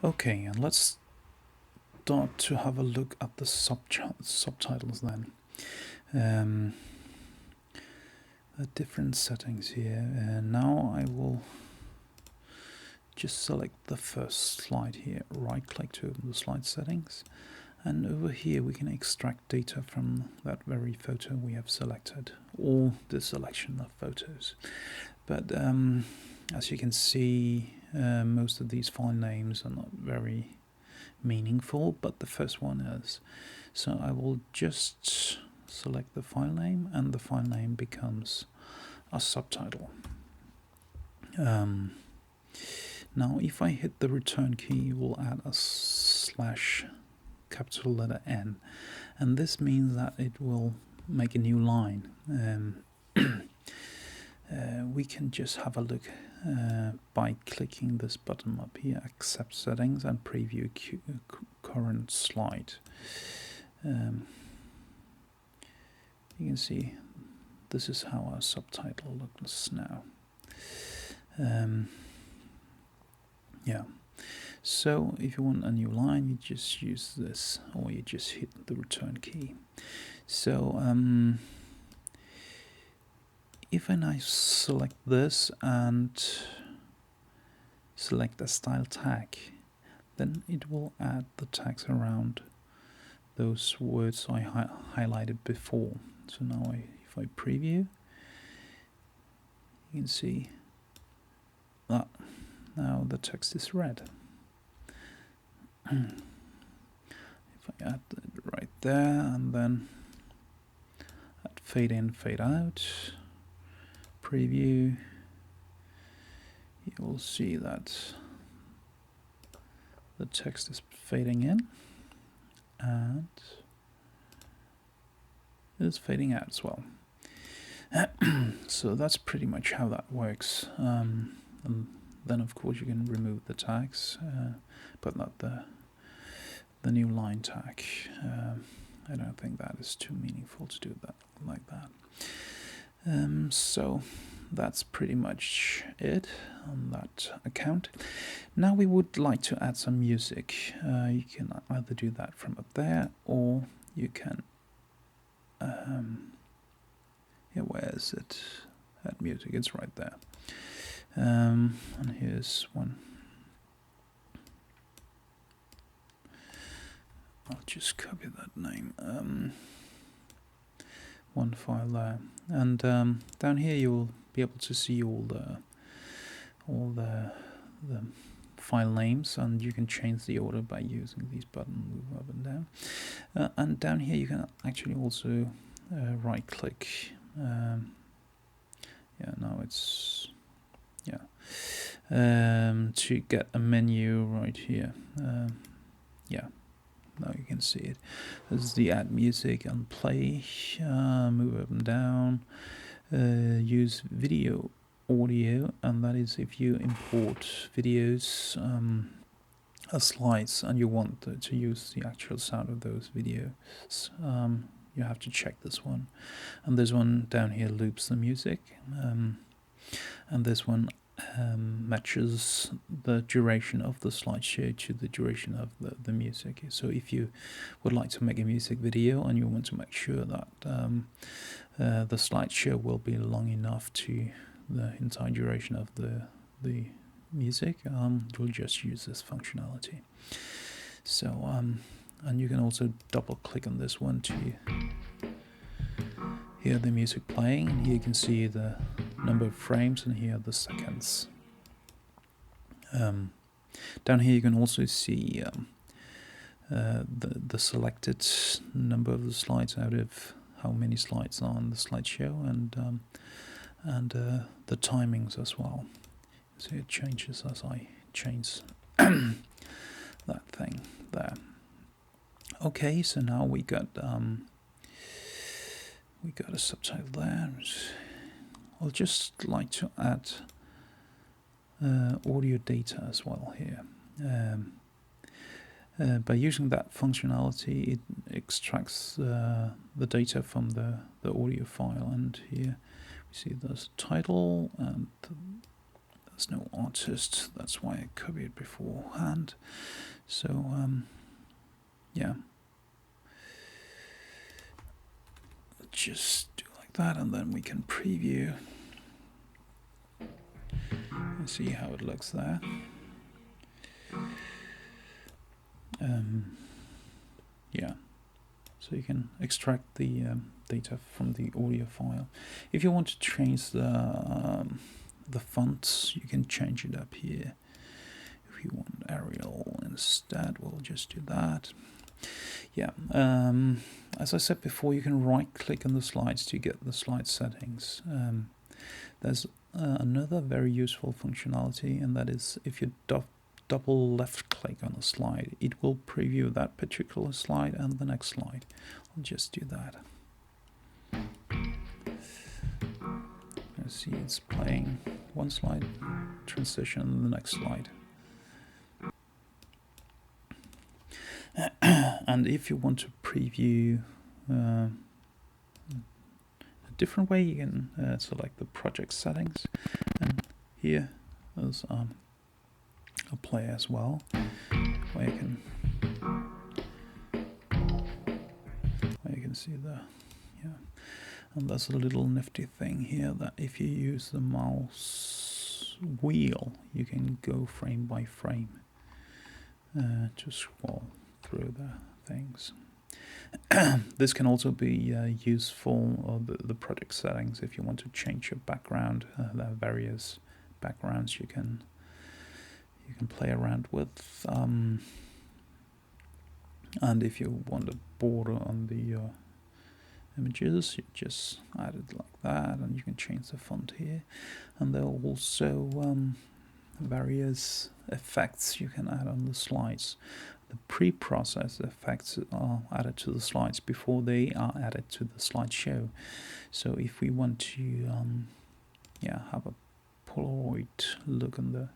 Okay, and let's start to have a look at the subtitles then. The different settings here, and now I will just select the first slide here, right click to open the slide settings, and over here we can extract data from that very photo we have selected, or the selection of photos. But as you can see, most of these file names are not very meaningful, but the first one is. So I will just select the file name, and the file name becomes a subtitle. Now if I hit the return key, we'll add a slash capital letter N, and this means that it will make a new line. We can just have a look by clicking this button up here, accept settings and preview current slide. You can see this is how our subtitle looks now. Yeah, so if you want a new line, you just use this, or you just hit the return key. So if I now select this and select a style tag, then it will add the tags around those words I highlighted before. So now if I preview, you can see that now the text is red. If I add it right there, and then add fade in, fade out, preview, you will see that the text is fading in and it's fading out as well. So that's pretty much how that works. And then of course you can remove the tags, but not the new line tag. I don't think that is too meaningful to do that like that. So that's pretty much it on that account. Now we would like to add some music. You can either do that from up there, or you can yeah, where is it? Add music, it's right there. And here's one. I'll just copy that name. One file there, and down here you'll be able to see all the file names, and you can change the order by using these buttons, move up and down. And down here you can actually also right click. Yeah, now it's to get a menu right here. Yeah, now you can see it. This is the add music and play, move up and down, use video audio, and that is if you import videos as slides and you want to use the actual sound of those videos. You have to check this one, and this one down here loops the music, and this one matches the duration of the slideshow to the duration of the music. So if you would like to make a music video and you want to make sure that the slideshow will be long enough to the entire duration of the music, you'll just use this functionality. So and you can also double click on this one to hear the music playing, and here you can see the number of frames, and here are the seconds. Down here you can also see the selected number of the slides out of how many slides are on the slideshow, and the timings as well. So it changes as I change that thing there. Okay, so now we got a subtitle there. I'll just like to add audio data as well here. By using that functionality, it extracts the data from the audio file, and here we see there's a title and there's no artist, that's why I copied beforehand. So yeah, just do like that, and then we can preview and see how it looks there. Yeah, so you can extract the data from the audio file. If you want to change the fonts, you can change it up here. If you want Arial instead, we'll just do that. Yeah, as I said before, you can right-click on the slides to get the slide settings. There's another very useful functionality, and that is if you double left-click on a slide, it will preview that particular slide and the next slide. I'll just do that. You see it's playing one slide, transition, and the next slide. And if you want to preview a different way, you can select the project settings, and here there's a play as well, where you can see the and there's a little nifty thing here that if you use the mouse wheel, you can go frame by frame to scroll through the things. This can also be useful, or the project settings, if you want to change your background. There are various backgrounds you can play around with, and if you want a border on the images, you just add it like that, and you can change the font here. And there are also various effects you can add on the slides. The pre-processed effects are added to the slides before they are added to the slideshow. So if we want to have a Polaroid look on the